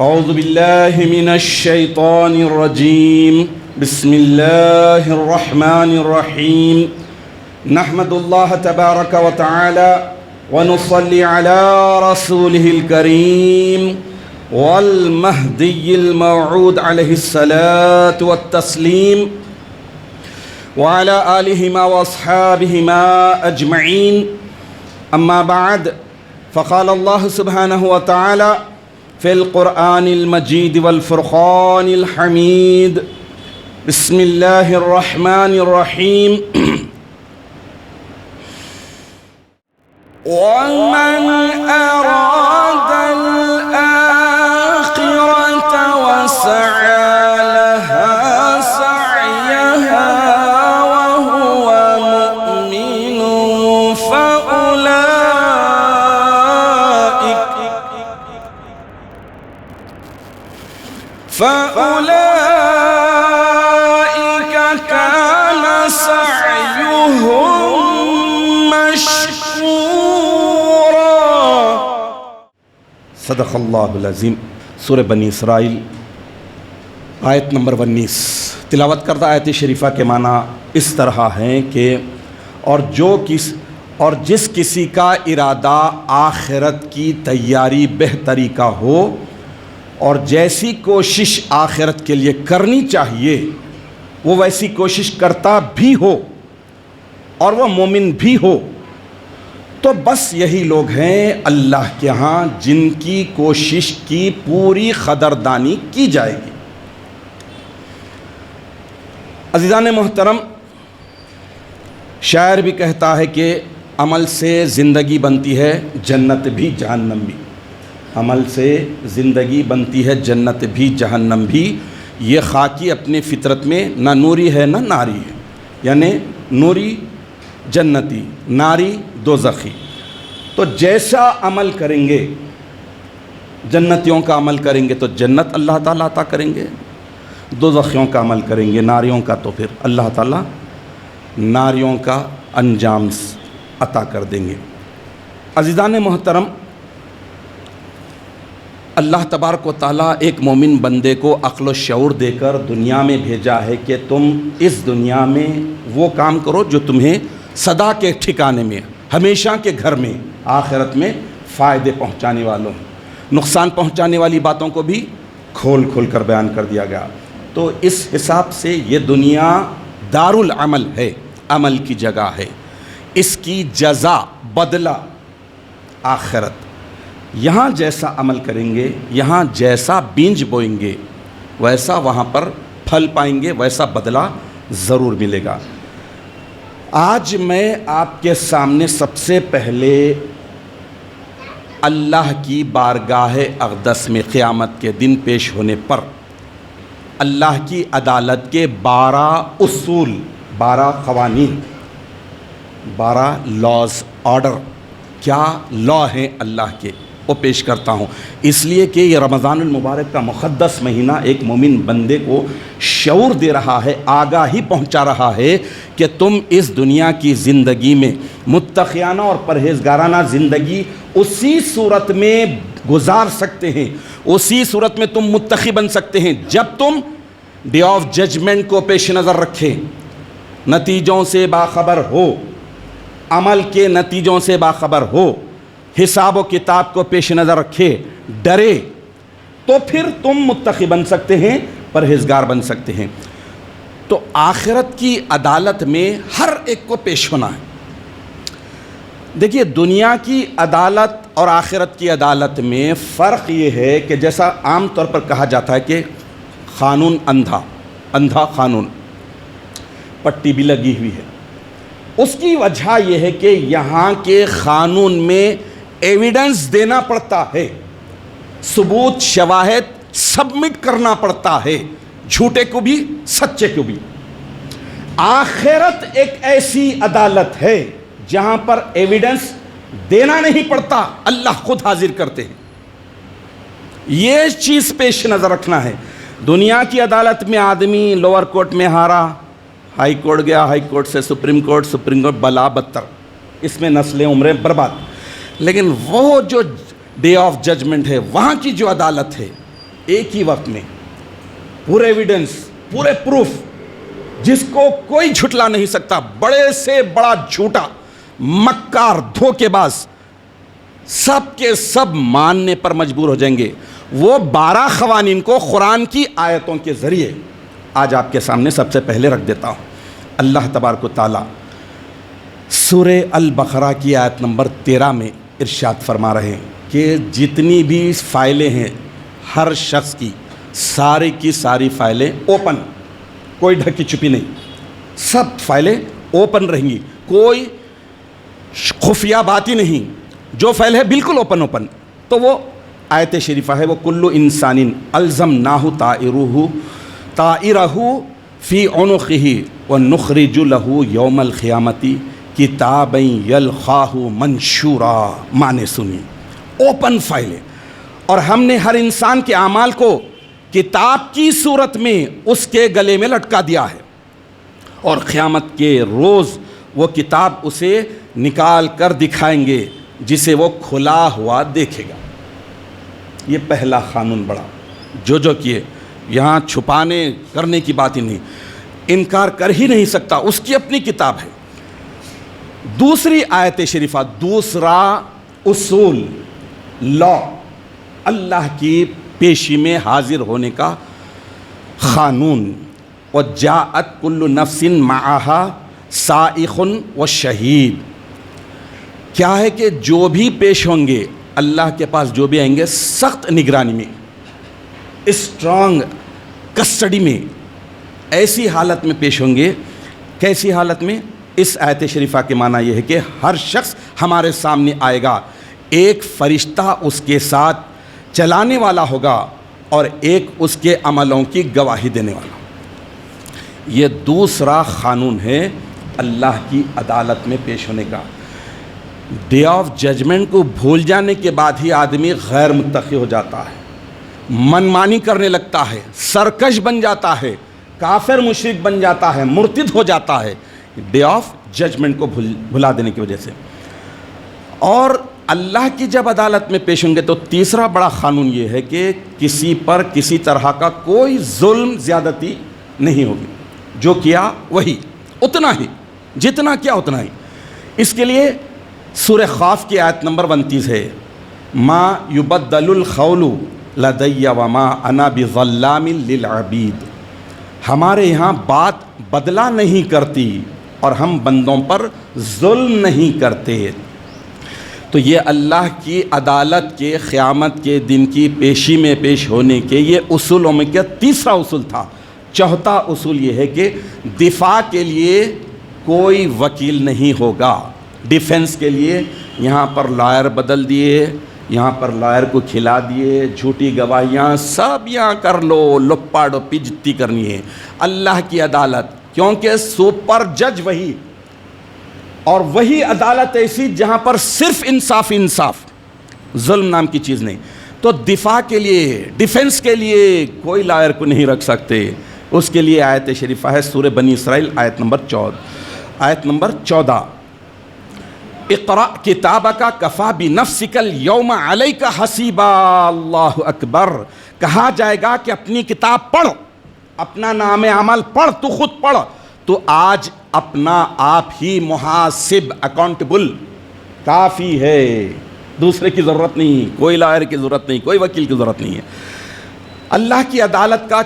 أعوذ بالله من الشيطان الرجيم بسم الله الرحمن الرحيم نحمد الله تبارك وتعالى ونصلي على رسوله الكريم والمهدي الموعود عليه الصلاة والتسليم وعلى آلهما وأصحابهما أجمعين أما بعد فقال الله سبحانه وتعالى في القرآن المجيد والفرقان الحميد بسم الله الرحمن الرحيم ومن أراد الآخرة وسعى لها سعيها وهو مؤمن فأولئك كان سعيهم مشكورا صدق اللہ العظیم۔ سورہ بنی اسرائیل آیت نمبر 19 تلاوت کردہ آیت شریفہ کے معنی اس طرح ہیں کہ اور جس کسی کا ارادہ آخرت کی تیاری بہتری کا ہو اور جیسی کوشش آخرت کے لیے کرنی چاہیے وہ ویسی کوشش کرتا بھی ہو اور وہ مومن بھی ہو تو بس یہی لوگ ہیں اللہ کے ہاں جن کی کوشش کی پوری قدردانی کی جائے گی۔ عزیزان محترم، شاعر بھی کہتا ہے کہ عمل سے زندگی بنتی ہے جنت بھی جہنم بھی، عمل سے زندگی بنتی ہے جنت بھی جہنم بھی۔ یہ خاکی اپنے فطرت میں نہ نوری ہے نہ ناری ہے، یعنی نوری جنتی، ناری دوزخی۔ تو جیسا عمل کریں گے، جنتیوں کا عمل کریں گے تو جنت اللہ تعالیٰ عطا کریں گے، دوزخیوں کا عمل کریں گے ناریوں کا تو پھر اللہ تعالیٰ ناریوں کا انجام عطا کر دیں گے۔ عزیزان محترم، اللہ تبارک و تعالیٰ ایک مومن بندے کو عقل و شعور دے کر دنیا میں بھیجا ہے کہ تم اس دنیا میں وہ کام کرو جو تمہیں سدا کے ٹھکانے میں، ہمیشہ کے گھر میں، آخرت میں فائدے پہنچانے والوں، نقصان پہنچانے والی باتوں کو بھی کھول کھول کر بیان کر دیا گیا۔ تو اس حساب سے یہ دنیا دار العمل ہے، عمل کی جگہ ہے، اس کی جزا بدلہ آخرت۔ یہاں جیسا عمل کریں گے، یہاں جیسا بیج بوئیں گے ویسا وہاں پر پھل پائیں گے، ویسا بدلہ ضرور ملے گا۔ آج میں آپ کے سامنے سب سے پہلے اللہ کی بارگاہ اقدس میں قیامت کے دن پیش ہونے پر اللہ کی عدالت کے 12 اصول، 12 قوانین، 12 لاز آرڈر، کیا لا ہیں اللہ کے، وہ پیش کرتا ہوں، اس لیے کہ یہ رمضان المبارک کا مقدس مہینہ ایک مومن بندے کو شعور دے رہا ہے، آگاہی پہنچا رہا ہے کہ تم اس دنیا کی زندگی میں متقیانہ اور پرہیزگارانہ زندگی اسی صورت میں گزار سکتے ہیں، اسی صورت میں تم متقی بن سکتے ہیں جب تم ڈے آف ججمنٹ کو پیش نظر رکھیں، نتیجوں سے باخبر ہو، عمل کے نتیجوں سے باخبر ہو، حساب و کتاب کو پیش نظر رکھے، ڈرے، تو پھر تم متقی بن سکتے ہیں، پرہیزگار بن سکتے ہیں۔ تو آخرت کی عدالت میں ہر ایک کو پیش ہونا ہے۔ دیکھیے، دنیا کی عدالت اور آخرت کی عدالت میں فرق یہ ہے کہ جیسا عام طور پر کہا جاتا ہے کہ قانون اندھا قانون، پٹی بھی لگی ہوئی ہے۔ اس کی وجہ یہ ہے کہ یہاں کے قانون میں ایویڈنس دینا پڑتا ہے، ثبوت، شواہد سبمٹ کرنا پڑتا ہے، جھوٹے کو بھی سچے کو بھی۔ آخرت ایک ایسی عدالت ہے جہاں پر ایویڈنس دینا نہیں پڑتا، اللہ خود حاضر کرتے ہیں۔ یہ چیز پیش نظر رکھنا ہے۔ دنیا کی عدالت میں آدمی لوور کورٹ میں ہارا، ہائی کورٹ گیا، ہائی کورٹ سے سپریم کورٹ بلا بدتر، اس میں نسلیں عمریں برباد۔ لیکن وہ جو ڈے آف ججمنٹ ہے، وہاں کی جو عدالت ہے، ایک ہی وقت میں، پورے ایویڈنس، پورے پروف، جس کو کوئی جھٹلا نہیں سکتا، بڑے سے بڑا جھوٹا، مکار، دھوکے باز، سب کے سب ماننے پر مجبور ہو جائیں گے۔ وہ 12 قوانین کو قرآن کی آیتوں کے ذریعے آج آپ کے سامنے سب سے پہلے رکھ دیتا ہوں۔ اللہ تبارک و تعالیٰ سورہ البقرہ کی آیت نمبر 13 میں ارشاد فرما رہے ہیں کہ جتنی بھی فائلیں ہیں ہر شخص کی، ساری کی ساری فائلیں اوپن، کوئی ڈھکی چھپی نہیں، سب فائلیں اوپن رہیں گی، کوئی خفیہ بات ہی نہیں، جو فائل ہے بالکل اوپن۔ تو وہ آیت شریفہ ہے، وہ کل انسان الزمناہ طائرہ فی عنقہ ونخرج لہ یوم القیامۃ کتابا یلقاہ منشورا۔ معنی سنی، اوپن فائلیں، اور ہم نے ہر انسان کے اعمال کو کتاب کی صورت میں اس کے گلے میں لٹکا دیا ہے، اور قیامت کے روز وہ کتاب اسے نکال کر دکھائیں گے جسے وہ کھلا ہوا دیکھے گا۔ یہ پہلا قانون بڑا، جو کیے، یہاں چھپانے کرنے کی بات ہی نہیں، انکار کر ہی نہیں سکتا، اس کی اپنی کتاب ہے۔ دوسری آیت شریفہ، دوسرا اصول، لا، اللہ کی پیشی میں حاضر ہونے کا قانون، وَجَاءَتْ كُلُّ نَفْسٍ مَعَهَا سَائِقٌ وَشَهِيدٌ۔ کیا ہے کہ جو بھی پیش ہوں گے اللہ کے پاس، جو بھی آئیں گے سخت نگرانی میں، اسٹرانگ کسٹڈی میں، ایسی حالت میں پیش ہوں گے۔ کیسی حالت میں؟ اس آیت شریفہ کے معنی یہ ہے کہ ہر شخص ہمارے سامنے آئے گا، ایک فرشتہ اس کے ساتھ چلانے والا ہوگا اور ایک اس کے عملوں کی گواہی دینے والا۔ یہ دوسرا قانون ہے اللہ کی عدالت میں پیش ہونے کا۔ ڈے آف ججمنٹ کو بھول جانے کے بعد ہی آدمی غیر متقی ہو جاتا ہے، منمانی کرنے لگتا ہے، سرکش بن جاتا ہے، کافر مشرک بن جاتا ہے، مرتد ہو جاتا ہے، ڈے آف ججمنٹ کو بھلا دینے کی وجہ سے۔ اور اللہ کی جب عدالت میں پیش ہوں گے تو تیسرا بڑا قانون یہ ہے کہ کسی پر کسی طرح کا کوئی ظلم زیادتی نہیں ہوگی، جو کیا وہی، اتنا ہی، جتنا کیا اتنا ہی۔ اس کے لیے سورہ قاف کی آیت نمبر 29 ہے، ما یبدل القول لدی وما انا بظلام للعبید۔ ہمارے یہاں بات بدلا نہیں کرتی اور ہم بندوں پر ظلم نہیں کرتے۔ تو یہ اللہ کی عدالت کے، قیامت کے دن کی پیشی میں پیش ہونے کے یہ اصولوں میں کیا تیسرا اصول تھا۔ چوتھا اصول یہ ہے کہ دفاع کے لیے کوئی وکیل نہیں ہوگا۔ ڈیفنس کے لیے یہاں پر لائر بدل دیے، یہاں پر لائر کو کھلا دیے، جھوٹی گواہیاں سب یہاں کر لو، لپا ڈپی جتنی کرنی ہے۔ اللہ کی عدالت، کیونکہ سپر جج وہی، اور وہی عدالت ایسی جہاں پر صرف انصاف، ظلم نام کی چیز نہیں۔ تو دفاع کے لیے، ڈیفنس کے لیے کوئی لائر کو نہیں رکھ سکتے۔ اس کے لیے آیت شریفہ ہے سورہ بنی اسرائیل آیت نمبر 14، اقرأ کتابک کفی بنفسک الیوم علیک حسیبا۔ اللہ اکبر۔ کہا جائے گا کہ اپنی کتاب پڑھ، اپنا نام عمل پڑھ، تو خود پڑھ، تو آج اپنا آپ ہی محاسب، اکاؤنٹیبل کافی ہے، دوسرے کی ضرورت نہیں، کوئی لائر کی ضرورت نہیں، کوئی وکیل کی ضرورت نہیں ہے۔ اللہ کی عدالت کا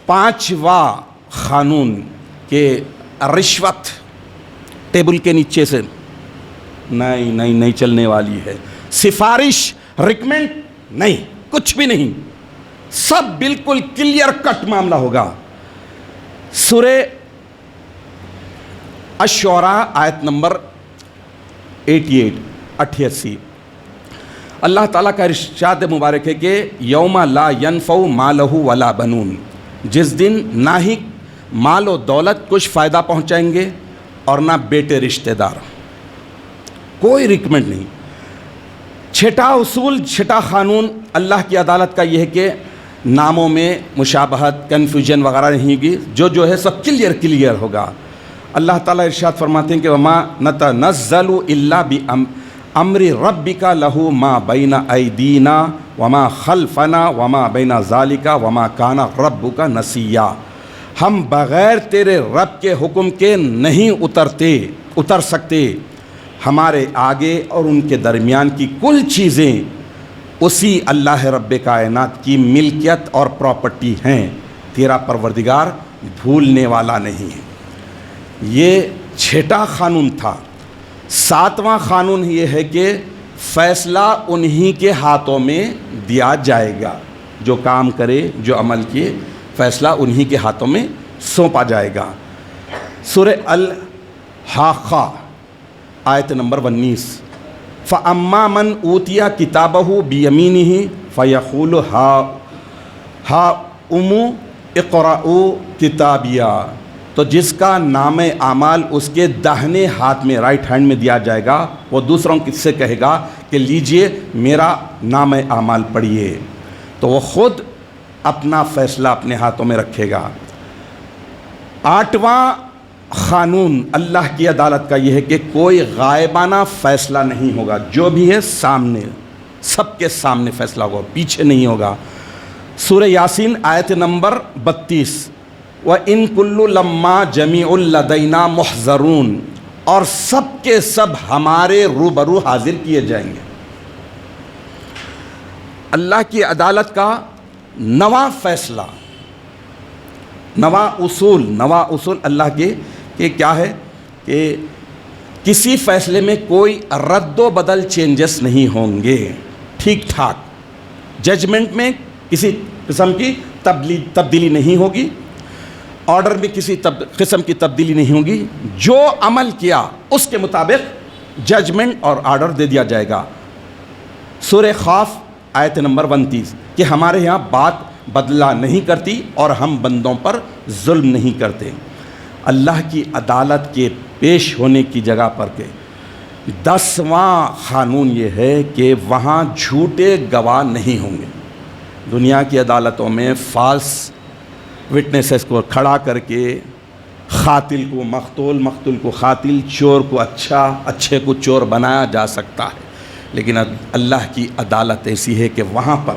5واں قانون کہ رشوت ٹیبل کے نیچے سے نہیں چلنے والی ہے، سفارش، ریکمنڈ نہیں، کچھ بھی نہیں، سب بالکل کلیئر کٹ معاملہ ہوگا۔ سورہ الشعراء آیت نمبر 88، اللہ تعالیٰ کا ارشاد مبارک ہے کہ یوم لا ینفع مالہ ولا بنون، جس دن نہ ہی مال و دولت کچھ فائدہ پہنچائیں گے اور نہ بیٹے رشتہ دار، کوئی ریکمنڈ نہیں۔ چھٹا اصول، چھٹا قانون اللہ کی عدالت کا یہ ہے کہ ناموں میں مشابہت، کنفیوژن وغیرہ نہیں ہوگی، جو ہے سب کلیئر ہوگا۔ اللہ تعالیٰ ارشاد فرماتے ہیں کہ وما نتنزل الا امر ربک لہو ما بین ایدینا وما خلفنا وما بین ذالک وما کان ربک نسیا. ہم بغیر تیرے رب کے حکم کے نہیں اتر سکتے. ہمارے آگے اور ان کے درمیان کی کل چیزیں اسی اللہ رب کائنات کی ملکیت اور پراپرٹی ہیں. تیرا پروردگار بھولنے والا نہیں ہے. یہ 6واں قانون تھا. 7واں قانون یہ ہے کہ فیصلہ انہی کے ہاتھوں میں دیا جائے گا. جو کام کرے، جو عمل کیے، فیصلہ انہی کے ہاتھوں میں سونپا جائے گا. سورہ الحاقہ آیت نمبر 19. فَأَمَّا مَنْ أُوتِيَ كِتَابَهُ بِيَمِينِهِ فَيَقُولُ هَاؤُمُ اقرؤوا کتابیہ. تو جس کا نام اعمال اس کے داہنے ہاتھ میں، رائٹ ہینڈ میں دیا جائے گا، وہ دوسروں سے کہے گا کہ لیجئے میرا نام اعمال پڑھیے. تو وہ خود اپنا فیصلہ اپنے ہاتھوں میں رکھے گا. 8واں قانون اللہ کی عدالت کا یہ ہے کہ کوئی غائبانہ فیصلہ نہیں ہوگا. جو بھی ہے سامنے، سب کے سامنے فیصلہ ہوگا، پیچھے نہیں ہوگا. سورہ یاسین آیت نمبر 32. وَإِن كُلُّ لَمَّا جَمِيعٌ لَدَيْنَا مُحْضَرُونَ. اور سب کے سب ہمارے روبرو حاضر کیے جائیں گے. اللہ کی عدالت کا نواں فیصلہ، نواں اصول اللہ کے کہ کیا ہے کہ کسی فیصلے میں کوئی رد و بدل چینجز نہیں ہوں گے. ٹھیک ٹھاک. ججمنٹ میں کسی قسم کی تبدیلی نہیں ہوگی. آرڈر میں کسی قسم کی تبدیلی نہیں ہوگی. جو عمل کیا اس کے مطابق ججمنٹ اور آرڈر دے دیا جائے گا. سورہ قاف آیت نمبر 29 کہ ہمارے ہاں بات بدلہ نہیں کرتی اور ہم بندوں پر ظلم نہیں کرتے. اللہ کی عدالت کے پیش ہونے کی جگہ پر کے 10واں قانون یہ ہے کہ وہاں جھوٹے گواہ نہیں ہوں گے. دنیا کی عدالتوں میں فالس وٹنسز کو کھڑا کر کے قاتل کو مقتول، مقتول کو قاتل، چور کو اچھا، اچھے کو چور بنایا جا سکتا ہے. لیکن اللہ کی عدالت ایسی ہے کہ وہاں پر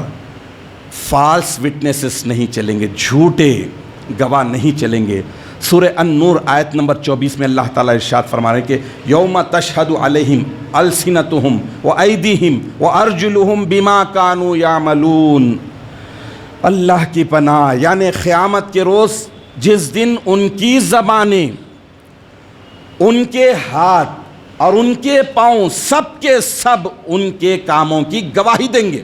فالس وٹنسز نہیں چلیں گے، جھوٹے گواہ نہیں چلیں گے. سورہ النور آیت نمبر 24 میں اللہ تعالیٰ ارشاد فرما رہے ہیں کہ یوم تشہد علیہم السنتہم وایدیہم وارجلہم بما کانوا یعملون. اللہ کی پناہ، یعنی قیامت کے روز جس دن ان کی زبانیں، ان کے ہاتھ اور ان کے پاؤں سب کے سب ان کے کاموں کی گواہی دیں گے.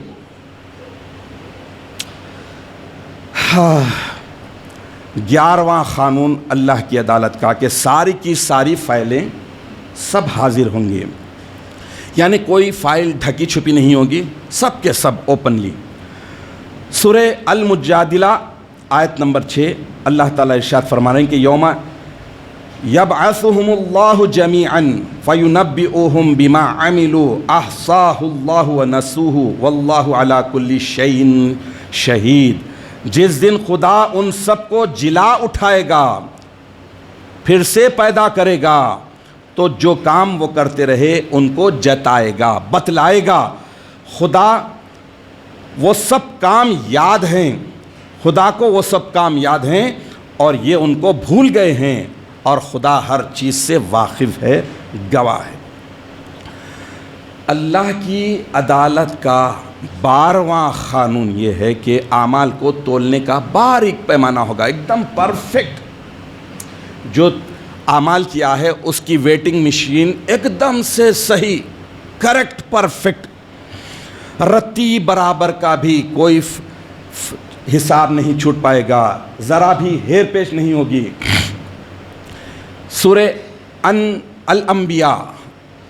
11واں قانون اللہ کی عدالت کا کہ ساری کی ساری فائلیں سب حاضر ہوں گے. یعنی کوئی فائل ڈھکی چھپی نہیں ہوگی، سب کے سب اوپنلی. سورہ المجادلہ آیت نمبر 6 اللہ تعالیٰ ارشاد فرما رہے ہیں کہ یوم یبعثہم اللہ جمیعا فینبئہم بما عملوا احصاہ اللہ ونسوہ واللہ علی کل شیء شہید. جس دن خدا ان سب کو جلا اٹھائے گا، پھر سے پیدا کرے گا، تو جو کام وہ کرتے رہے ان کو جتائے گا، بتلائے گا. خدا وہ سب کام یاد ہیں، خدا کو وہ سب کام یاد ہیں اور یہ ان کو بھول گئے ہیں، اور خدا ہر چیز سے واقف ہے، گواہ ہے. اللہ کی عدالت کا 12واں قانون یہ ہے کہ اعمال کو تولنے کا باریک پیمانہ ہوگا، ایک دم پرفیکٹ. جو اعمال کیا ہے اس کی ویٹنگ مشین ایک دم سے صحیح، کریکٹ، پرفیکٹ. رتی برابر کا بھی کوئی حساب نہیں چھوٹ پائے گا، ذرا بھی ہیر پیش نہیں ہوگی. سورہ الانبیاء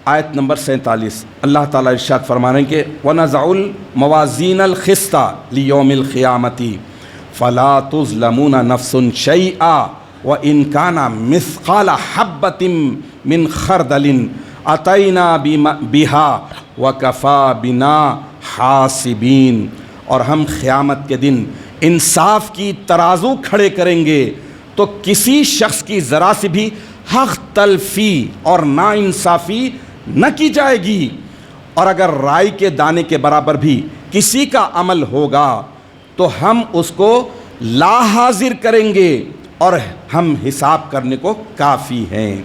آیت نمبر 47 اللہ تعالیٰ ارشاد فرما رہے ہیں کہ وَنَزَعُ الْمَوَازِينَ الْقِسْطَ لِيَوْمِ الْقِيَامَةِ فَلَا تُظْلَمُونَ نَفْسٌ شَيْئًا وَإِنْ كَانَ مِثْقَالَ حَبَّةٍ مِّنْ خَرْدَلٍ أَتَيْنَا بِهَا وَكَفَى بِنَا حاسبین. اور ہم قیامت کے دن انصاف کی ترازو کھڑے کریں گے تو کسی شخص کی ذرا سے بھی حق تلفی اور ناانصافی نہ کی جائے گی، اور اگر رائی کے دانے کے برابر بھی کسی کا عمل ہوگا تو ہم اس کو لا حاضر کریں گے اور ہم حساب کرنے کو کافی ہیں۔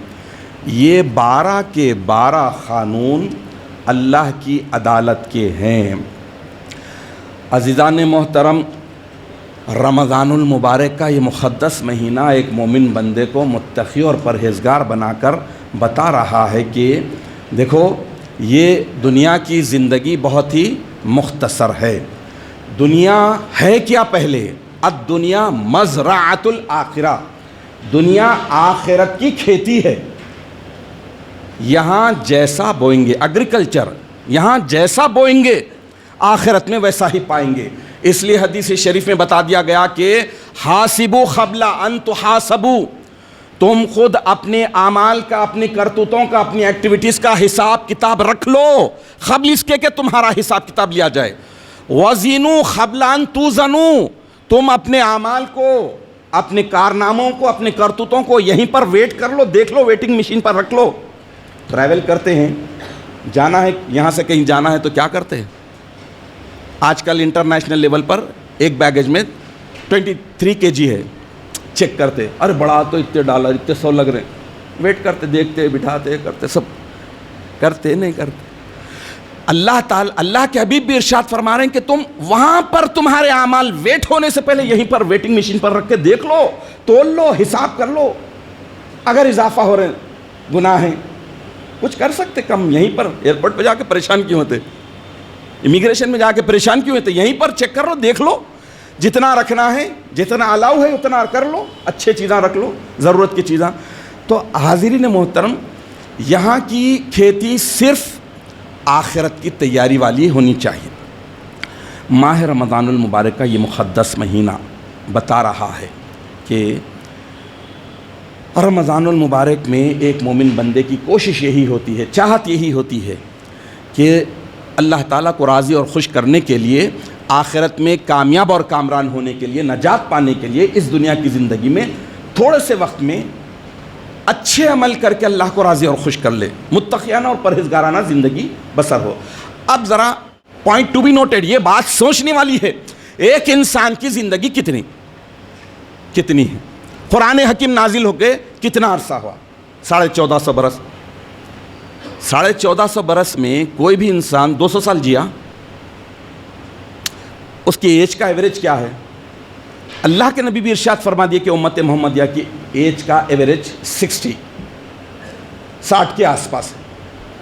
یہ 12 کے 12 قانون اللہ کی عدالت کے ہیں۔ عزیزان محترم، رمضان المبارک کا یہ مقدس مہینہ ایک مومن بندے کو متقی اور پرہیزگار بنا کر بتا رہا ہے کہ دیکھو یہ دنیا کی زندگی بہت ہی مختصر ہے۔ دنیا ہے کیا؟ پہلے الدنیا مزرعۃ الآخرہ، دنیا آخرت کی کھیتی ہے۔ یہاں جیسا بوئیں گے، ایگریکلچر، یہاں جیسا بوئیں گے آخرت میں ویسا ہی پائیں گے۔ اس لیے حدیث شریف میں بتا دیا گیا کہ حاسبوا قبل ان تحاسبوا، تم خود اپنے اعمال کا، اپنی کرتوتوں کا، اپنی ایکٹیویٹیز کا حساب کتاب رکھ لو قبل اس کے کہ تمہارا حساب کتاب لیا جائے۔ وزنوا قبل ان توزنوا، تم اپنے اعمال کو، اپنے کارناموں کو، اپنے کرتوتوں کو یہیں پر ویٹ کر لو، دیکھ لو، ویٹنگ مشین پر رکھ لو۔ ٹریول کرتے ہیں، جانا ہے یہاں سے کہیں جانا ہے تو کیا کرتے ہیں؟ آج کل انٹرنیشنل لیول پر ایک بیگیج میں 23 kg ہے، چیک کرتے، ارے بڑا تو اتنے ڈالر، اتنے 100 لگ رہے ہیں، ویٹ کرتے، دیکھتے، بٹھاتے، کرتے، سب کرتے نہیں کرتے۔ اللہ تعالی، اللہ کے حبیب بھی ارشاد فرما رہے ہیں کہ تم وہاں پر تمہارے اعمال ویٹ ہونے سے پہلے یہیں پر ویٹنگ مشین پر رکھ کے دیکھ لو، تول لو، حساب کر لو۔ اگر اضافہ ہو رہے ہیں، گناہ ہیں، کچھ کر سکتے کم، یہیں پر ایئرپورٹ پہ جا کے پریشان کیوں ہوتے؟ امیگریشن میں جا کے پریشان کیوں ہوتے؟ یہیں پر چیک کر لو، دیکھ لو، جتنا رکھنا ہے، جتنا الاؤ ہے اتنا کر لو، اچھے چیزاں رکھ لو، ضرورت کی چیزاں۔ تو حاضرین محترم، یہاں کی کھیتی صرف آخرت کی تیاری والی ہونی چاہیے۔ ماہ رمضان المبارک کا یہ مقدس مہینہ بتا رہا ہے کہ رمضان المبارک میں ایک مومن بندے کی کوشش یہی ہوتی ہے، چاہت یہی ہوتی ہے کہ اللہ تعالیٰ کو راضی اور خوش کرنے کے لیے، آخرت میں کامیاب اور کامران ہونے کے لیے، نجات پانے کے لیے، اس دنیا کی زندگی میں تھوڑے سے وقت میں اچھے عمل کر کے اللہ کو راضی اور خوش کر لے، متقیانہ اور پرہیزگارانہ زندگی بسر ہو۔ اب ذرا پوائنٹ ٹو بی نوٹڈ، یہ بات سوچنے والی ہے، ایک انسان کی زندگی کتنی ہے؟ قرآن حکیم نازل ہو کے کتنا عرصہ ہوا؟ 1450 برس۔ 1450 برس میں کوئی بھی انسان 200 سال جیا؟ اس کی ایج کا ایوریج کیا ہے؟ اللہ کے نبی بھی ارشاد فرما دیے کہ امت محمدیہ کی ایج کا ایوریج 60 کے آس پاس ہے۔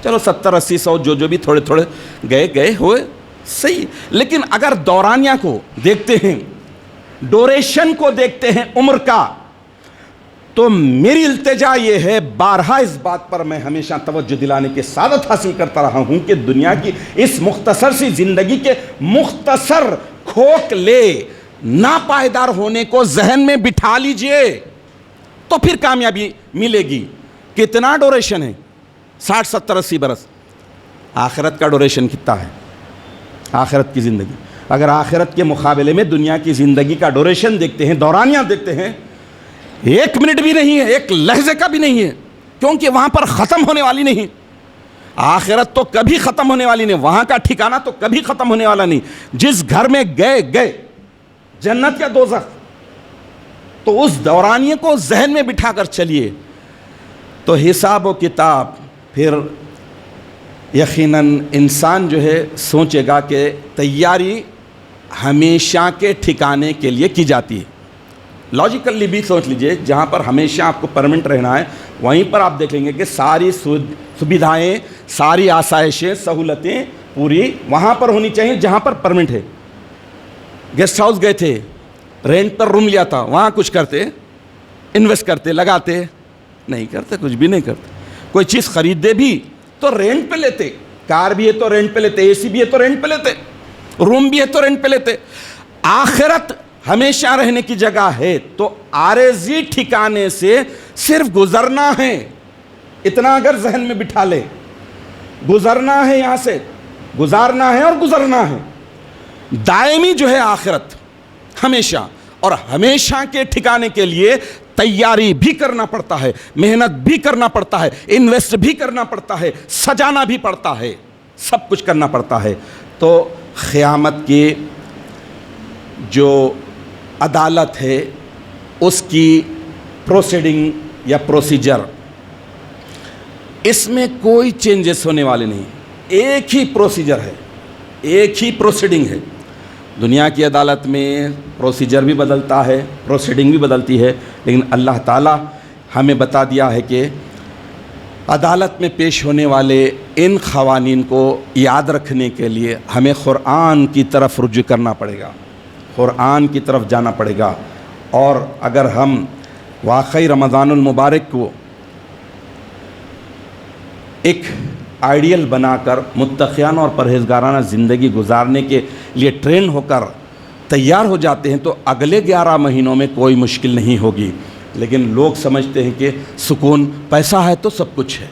چلو 70 80 100 جو بھی تھوڑے تھوڑے گئے ہوئے صحیح، لیکن اگر دورانیہ کو دیکھتے ہیں، ڈوریشن کو دیکھتے ہیں عمر کا، تو میری التجا یہ ہے، بارہا اس بات پر میں ہمیشہ توجہ دلانے کی سعادت حاصل کرتا رہا ہوں کہ دنیا کی اس مختصر سی زندگی کے مختصر کھوکھلے ناپائیدار ہونے کو ذہن میں بٹھا لیجئے تو پھر کامیابی ملے گی۔ کتنا ڈوریشن ہے؟ 60 70 80 برس۔ آخرت کا ڈوریشن کتنا ہے؟ آخرت کی زندگی، اگر آخرت کے مقابلے میں دنیا کی زندگی کا ڈوریشن دیکھتے ہیں، دورانیہ دیکھتے ہیں، 1 منٹ بھی نہیں ہے، 1 لحظے کا بھی نہیں ہے، کیونکہ وہاں پر ختم ہونے والی نہیں۔ آخرت تو کبھی ختم ہونے والی نہیں، وہاں کا ٹھکانہ تو کبھی ختم ہونے والا نہیں۔ جس گھر میں گئے جنت یا دوزخ، تو اس دورانیے کو ذہن میں بٹھا کر چلیے تو حساب و کتاب پھر یقیناً انسان جو ہے سوچے گا کہ تیاری ہمیشہ کے ٹھکانے کے لیے کی جاتی ہے۔ لاجیکلی بھی سوچ لیجئے، جہاں پر ہمیشہ آپ کو پرمنٹ رہنا ہے وہیں پر آپ دیکھ لیں گے کہ ساری سویدھائیں، ساری آسائشیں، سہولتیں پوری وہاں پر ہونی چاہیے جہاں پر پرمنٹ ہے۔ گیسٹ ہاؤس گئے تھے، رینٹ پر روم لیا تھا، وہاں کچھ کرتے، انویسٹ کرتے، لگاتے نہیں کرتے، کچھ بھی نہیں کرتے۔ کوئی چیز خریدتے بھی تو رینٹ پہ لیتے، کار بھی ہے تو رینٹ پہ لیتے، اے سی بھی ہے تو رینٹ پہ لیتے، روم بھی ہے تو رینٹ پہ لیتے۔ آخرت ہمیشہ رہنے کی جگہ ہے تو عارضی ٹھکانے سے صرف گزرنا ہے، اتنا اگر ذہن میں بٹھا لے، گزرنا ہے، یہاں سے گزارنا ہے اور گزرنا ہے۔ دائمی جو ہے آخرت ہمیشہ، اور ہمیشہ کے ٹھکانے کے لیے تیاری بھی کرنا پڑتا ہے، محنت بھی کرنا پڑتا ہے، انویسٹ بھی کرنا پڑتا ہے، سجانا بھی پڑتا ہے، سب کچھ کرنا پڑتا ہے۔ تو قیامت کی جو عدالت ہے اس کی پروسیڈنگ یا پروسیجر، اس میں کوئی چینجز ہونے والے نہیں، ایک ہی پروسیجر ہے، ایک ہی پروسیڈنگ ہے۔ دنیا کی عدالت میں پروسیجر بھی بدلتا ہے، پروسیڈنگ بھی بدلتی ہے، لیکن اللہ تعالیٰ ہمیں بتا دیا ہے کہ عدالت میں پیش ہونے والے ان قوانین کو یاد رکھنے کے لیے ہمیں قرآن کی طرف رجوع کرنا پڑے گا، قرآن کی طرف جانا پڑے گا۔ اور اگر ہم واقعی رمضان المبارک کو ایک آئیڈیل بنا کر متقیانہ اور پرہیزگارانہ زندگی گزارنے کے لیے ٹرین ہو کر تیار ہو جاتے ہیں تو اگلے 11 مہینوں میں کوئی مشکل نہیں ہوگی۔ لیکن لوگ سمجھتے ہیں کہ سکون، پیسہ ہے تو سب کچھ ہے،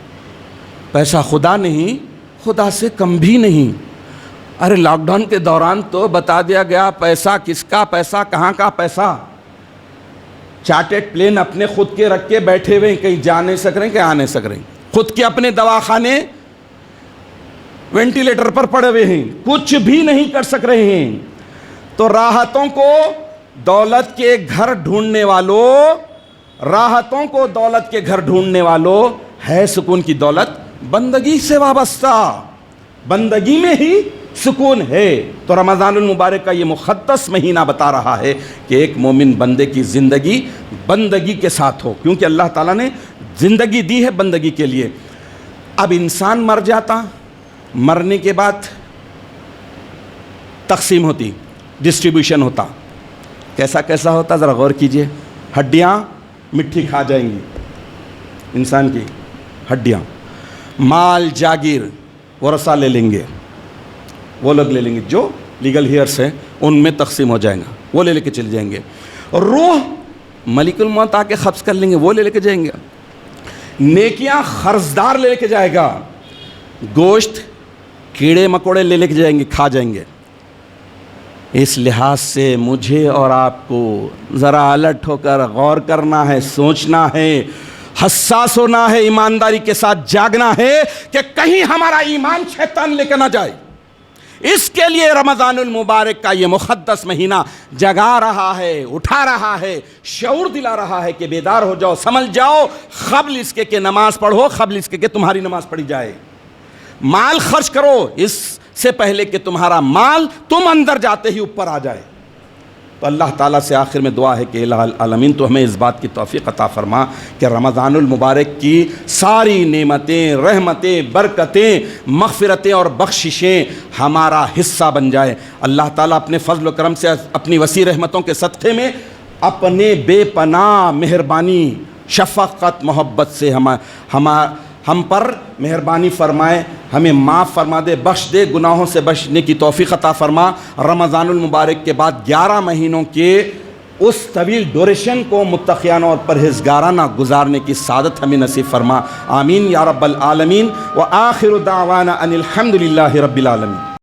پیسہ خدا نہیں، خدا سے کم بھی نہیں۔ ارے لاک ڈاؤن کے دوران تو بتا دیا گیا پیسہ کس کا پیسہ، کہاں کا پیسہ۔ چارٹرڈ پلین اپنے خود کے رکھ کے بیٹھے ہوئے ہیں، کہیں جا نہیں سک رہے ہیں، کہیں آ نہیں سک رہے ہیں، خود کے اپنے دواخانے وینٹیلیٹر پر پڑے ہوئے ہیں، کچھ بھی نہیں کر سک رہے ہیں۔ تو راحتوں کو دولت کے گھر ڈھونڈنے والوں، راحتوں کو دولت کے گھر ڈھونڈنے والوں، ہے سکون کی دولت بندگی سے وابستہ، بندگی میں ہی سکون ہے۔ تو رمضان المبارک کا یہ مقدس مہینہ بتا رہا ہے کہ ایک مومن بندے کی زندگی بندگی کے ساتھ ہو، کیونکہ اللہ تعالیٰ نے زندگی دی ہے بندگی کے لیے۔ اب انسان مر جاتا، مرنے کے بعد تقسیم ہوتی، ڈسٹریبیوشن ہوتا، کیسا کیسا ہوتا ذرا غور کیجئے۔ ہڈیاں مٹھی کھا جائیں گی، انسان کی ہڈیاں، مال جاگیر ورثہ لے لیں گے، وہ لوگ لے لیں گے جو لیگل ہیئرس ہیں، ان میں تقسیم ہو جائیں گا، وہ لے کے چلے جائیں گے۔ روح ملک الموت آ کے قبض کر لیں گے، وہ لے کے جائیں گے۔ نیکیاں قرضدار لے کے جائے گا، گوشت کیڑے مکوڑے لے کے جائیں گے، کھا جائیں گے۔ اس لحاظ سے مجھے اور آپ کو ذرا الرٹ ہو کر غور کرنا ہے، سوچنا ہے، حساس ہونا ہے، ایمانداری کے ساتھ جاگنا ہے کہ کہیں ہمارا ایمان شیطان لے کے نہ جائے۔ اس کے لیے رمضان المبارک کا یہ مقدس مہینہ جگا رہا ہے، اٹھا رہا ہے، شعور دلا رہا ہے کہ بیدار ہو جاؤ، سمجھ جاؤ، قبل اس کے کہ نماز پڑھو، قبل اس کے کہ تمہاری نماز پڑھی جائے۔ مال خرچ کرو اس سے پہلے کہ تمہارا مال تم اندر جاتے ہی اوپر آ جائے۔ تو اللہ تعالیٰ سے آخر میں دعا ہے کہ الہ العالمین تو ہمیں اس بات کی توفیق عطا فرما کہ رمضان المبارک کی ساری نعمتیں، رحمتیں، برکتیں، مغفرتیں اور بخششیں ہمارا حصہ بن جائے۔ اللہ تعالیٰ اپنے فضل و کرم سے اپنی وسیع رحمتوں کے صدقے میں اپنے بے پناہ مہربانی، شفقت، محبت سے ہم پر مہربانی فرمائے، ہمیں معاف فرما دے، بخش دے، گناہوں سے بچنے کی توفیق عطا فرما۔ رمضان المبارک کے بعد 11 مہینوں کے اس طویل ڈوریشن کو متقیانہ اور پرہیزگارانہ گزارنے کی سعادت ہمیں نصیب فرما۔ آمین یا رب العالمین۔ وآخر دعوانا ان الحمد للہ رب العالمین۔